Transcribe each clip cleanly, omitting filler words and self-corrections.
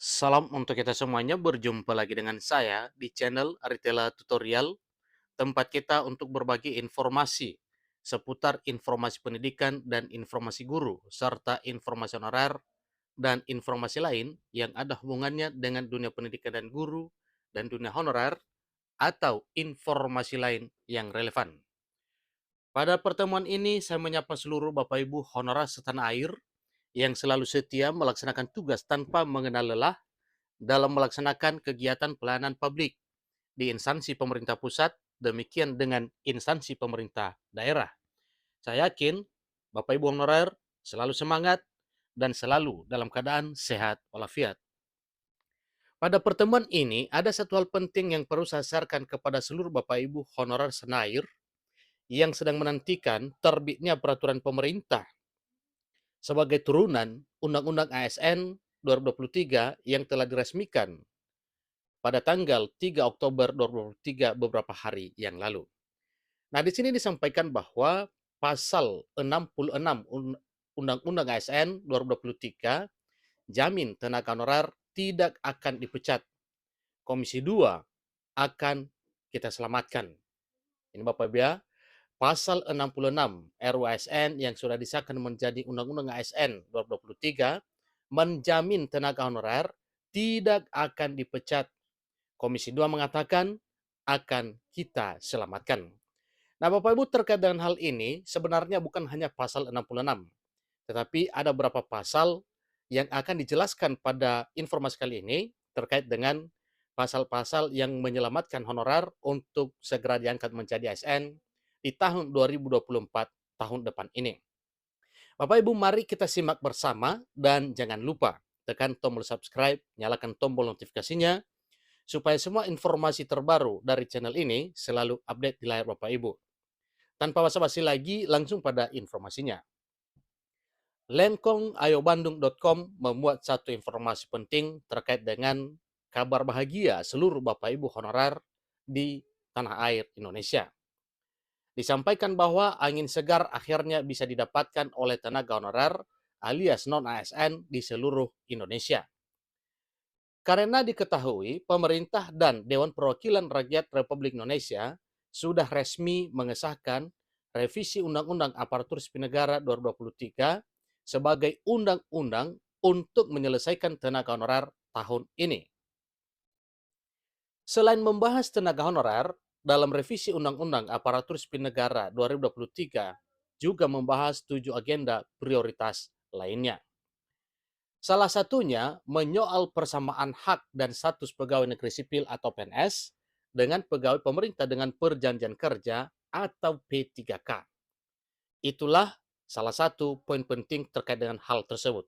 Salam untuk kita semuanya, berjumpa lagi dengan saya di channel Aritela Tutorial, tempat kita untuk berbagi informasi seputar informasi pendidikan dan informasi guru, serta informasi honorer dan informasi lain yang ada hubungannya dengan dunia pendidikan dan guru dan dunia honorer atau informasi lain yang relevan. Pada pertemuan ini, saya menyapa seluruh Bapak Ibu honorer setanah air yang selalu setia melaksanakan tugas tanpa mengenal lelah dalam melaksanakan kegiatan pelayanan publik di instansi pemerintah pusat, demikian dengan instansi pemerintah daerah. Saya yakin Bapak Ibu honorer selalu semangat dan selalu dalam keadaan sehat walafiat. Pada pertemuan ini, ada satu hal penting yang perlu saya sarankan kepada seluruh Bapak Ibu honorer senair yang sedang menantikan terbitnya peraturan pemerintah sebagai turunan Undang-Undang ASN 2023 yang telah diresmikan pada tanggal 3 Oktober 2023 beberapa hari yang lalu. Nah, di sini disampaikan bahwa pasal 66 Undang-Undang ASN 2023 jamin tenaga honorer tidak akan dipecat. Komisi 2 akan kita selamatkan. Ini Bapak Ibu ya, pasal 66 RUU ASN yang sudah disahkan menjadi Undang-Undang ASN 2023 menjamin tenaga honorer tidak akan dipecat. Komisi 2 mengatakan akan kita selamatkan. Nah, Bapak Ibu, terkait dengan hal ini sebenarnya bukan hanya pasal 66, tetapi ada beberapa pasal yang akan dijelaskan pada informasi kali ini terkait dengan pasal-pasal yang menyelamatkan honorer untuk segera diangkat menjadi ASN di tahun 2024 tahun depan ini. Bapak Ibu, mari kita simak bersama dan jangan lupa tekan tombol subscribe, nyalakan tombol notifikasinya supaya semua informasi terbaru dari channel ini selalu update di layar Bapak Ibu. Tanpa basa-basi lagi, langsung pada informasinya. Lengkongayobandung.com memuat satu informasi penting terkait dengan kabar bahagia seluruh Bapak Ibu honorer di tanah air Indonesia. Disampaikan bahwa angin segar akhirnya bisa didapatkan oleh tenaga honorer alias non-ASN di seluruh Indonesia. Karena diketahui pemerintah dan Dewan Perwakilan Rakyat Republik Indonesia sudah resmi mengesahkan revisi Undang-Undang Aparatur Sipil Negara 2023 sebagai undang-undang untuk menyelesaikan tenaga honorer tahun ini. Selain membahas tenaga honorer, dalam revisi Undang-Undang Aparatur Sipil Negara 2023 juga membahas 7 agenda prioritas lainnya. Salah satunya menyoal persamaan hak dan status pegawai negeri sipil atau PNS dengan pegawai pemerintah dengan perjanjian kerja atau P3K. Itulah salah satu poin penting terkait dengan hal tersebut.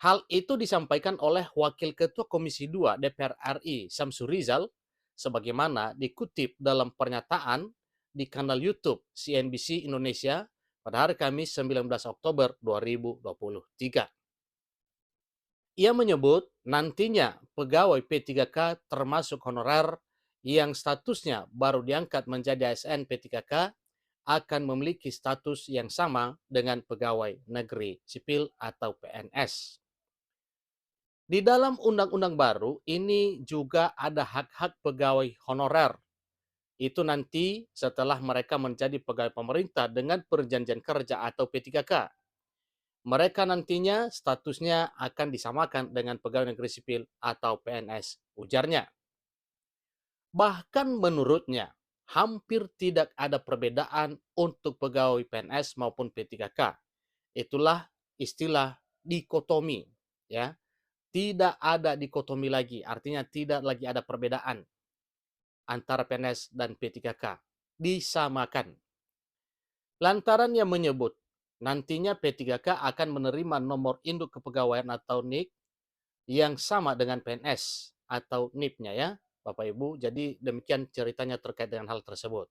Hal itu disampaikan oleh Wakil Ketua Komisi 2 DPR RI Samsur Rizal sebagaimana dikutip dalam pernyataan di kanal YouTube CNBC Indonesia pada hari Kamis 19 Oktober 2023. Ia menyebut nantinya pegawai P3K termasuk honorer yang statusnya baru diangkat menjadi ASN P3K akan memiliki status yang sama dengan pegawai negeri sipil atau PNS. Di dalam undang-undang baru ini juga ada hak-hak pegawai honorer. Itu nanti setelah mereka menjadi pegawai pemerintah dengan perjanjian kerja atau P3K. Mereka nantinya statusnya akan disamakan dengan pegawai negeri sipil atau PNS, ujarnya. Bahkan menurutnya, hampir tidak ada perbedaan untuk pegawai PNS maupun P3K. Itulah istilah dikotomi, ya. Tidak ada dikotomi lagi, artinya tidak lagi ada perbedaan antara PNS dan P3K. Disamakan. Lantaran yang menyebut nantinya P3K akan menerima nomor induk kepegawaian atau NIK yang sama dengan PNS atau NIP-nya ya, Bapak Ibu. Jadi demikian ceritanya terkait dengan hal tersebut.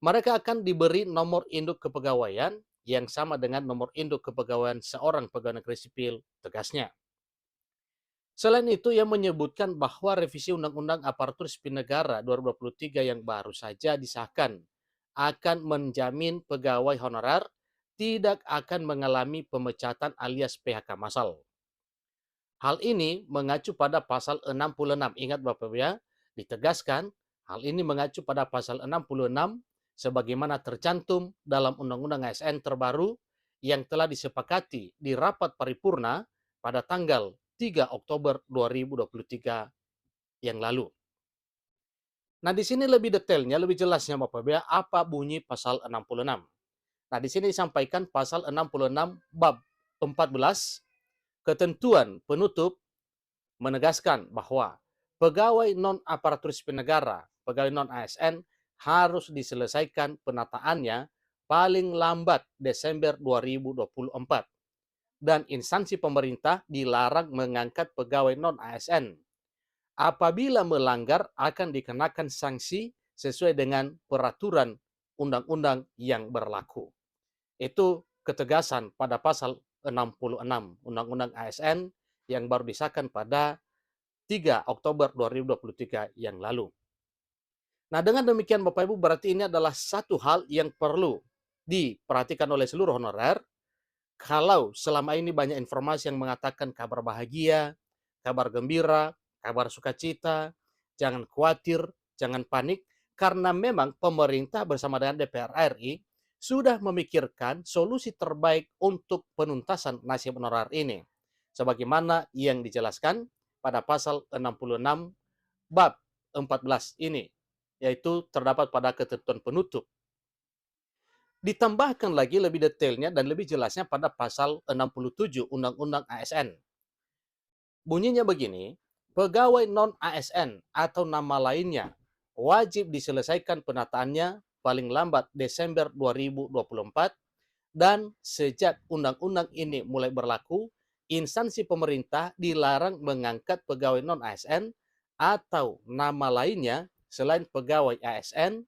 Mereka akan diberi nomor induk kepegawaian yang sama dengan nomor induk kepegawaian seorang pegawai negeri sipil, tegasnya. Selain itu, ia menyebutkan bahwa revisi Undang-Undang Aparatur Sipil Negara 2023 yang baru saja disahkan akan menjamin pegawai honorer tidak akan mengalami pemecatan alias PHK massal. Hal ini mengacu pada pasal 66. Ingat Bapak Ibu ya, ditegaskan hal ini mengacu pada pasal 66 sebagaimana tercantum dalam Undang-Undang ASN terbaru yang telah disepakati di rapat paripurna pada tanggal 3 Oktober 2023 yang lalu. Nah, di sini lebih detailnya, lebih jelasnya Bapak Ibu ya, apa bunyi pasal 66. Nah, di sini disampaikan pasal 66 bab 14 ketentuan penutup menegaskan bahwa pegawai non-aparatur sipil negara, pegawai non-ASN harus diselesaikan penataannya paling lambat Desember 2024 dan instansi pemerintah dilarang mengangkat pegawai non-ASN. Apabila melanggar akan dikenakan sanksi sesuai dengan peraturan undang-undang yang berlaku. Itu ketegasan pada pasal 66 Undang-Undang ASN yang baru disahkan pada 3 Oktober 2023 yang lalu. Nah, dengan demikian Bapak Ibu berarti ini adalah satu hal yang perlu diperhatikan oleh seluruh honorer. Kalau selama ini banyak informasi yang mengatakan kabar bahagia, kabar gembira, kabar sukacita, jangan khawatir, jangan panik, karena memang pemerintah bersama dengan DPR RI sudah memikirkan solusi terbaik untuk penuntasan nasib honorer ini. Sebagaimana yang dijelaskan pada pasal 66 bab 14 ini, yaitu terdapat pada ketentuan penutup. Ditambahkan lagi lebih detailnya dan lebih jelasnya pada pasal 67 Undang-Undang ASN. Bunyinya begini, pegawai non-ASN atau nama lainnya wajib diselesaikan penataannya paling lambat Desember 2024 dan sejak undang-undang ini mulai berlaku, instansi pemerintah dilarang mengangkat pegawai non-ASN atau nama lainnya selain pegawai ASN.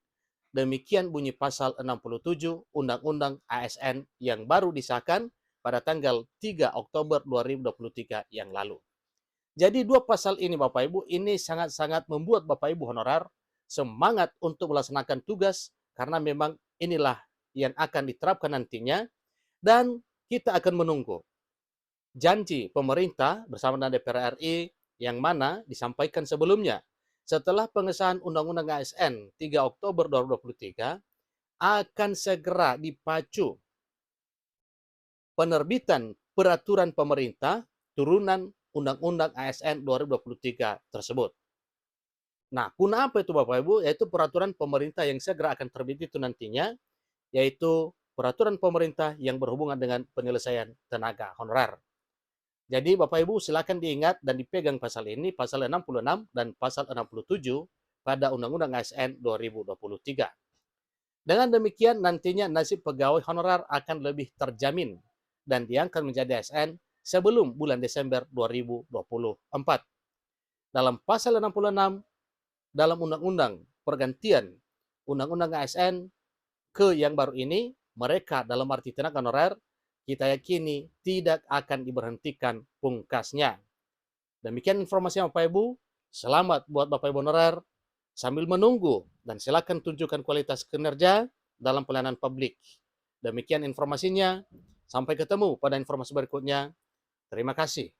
Demikian bunyi pasal 67 Undang-Undang ASN yang baru disahkan pada tanggal 3 Oktober 2023 yang lalu. Jadi dua pasal ini Bapak Ibu, ini sangat-sangat membuat Bapak Ibu honorer semangat untuk melaksanakan tugas karena memang inilah yang akan diterapkan nantinya dan kita akan menunggu janji pemerintah bersama dengan DPR RI yang mana disampaikan sebelumnya. Setelah pengesahan Undang-Undang ASN 3 Oktober 2023, akan segera dipacu penerbitan peraturan pemerintah turunan Undang-Undang ASN 2023 tersebut. Nah, guna apa itu Bapak Ibu? Yaitu peraturan pemerintah yang segera akan terbit itu nantinya, yaitu peraturan pemerintah yang berhubungan dengan penyelesaian tenaga honorer. Jadi Bapak Ibu silakan diingat dan dipegang pasal ini, pasal 66 dan pasal 67 pada Undang-Undang ASN 2023. Dengan demikian nantinya nasib pegawai honorer akan lebih terjamin dan diangkat menjadi ASN sebelum bulan Desember 2024. Dalam pasal 66 dalam Undang-Undang Pergantian Undang-Undang ASN ke yang baru ini, mereka dalam arti tenaga honorer kita yakini tidak akan diberhentikan pungkasnya. Demikian informasi Bapak Ibu. Selamat buat Bapak Ibu honorer. Sambil menunggu dan silakan tunjukkan kualitas kinerja dalam pelayanan publik. Demikian informasinya. Sampai ketemu pada informasi berikutnya. Terima kasih.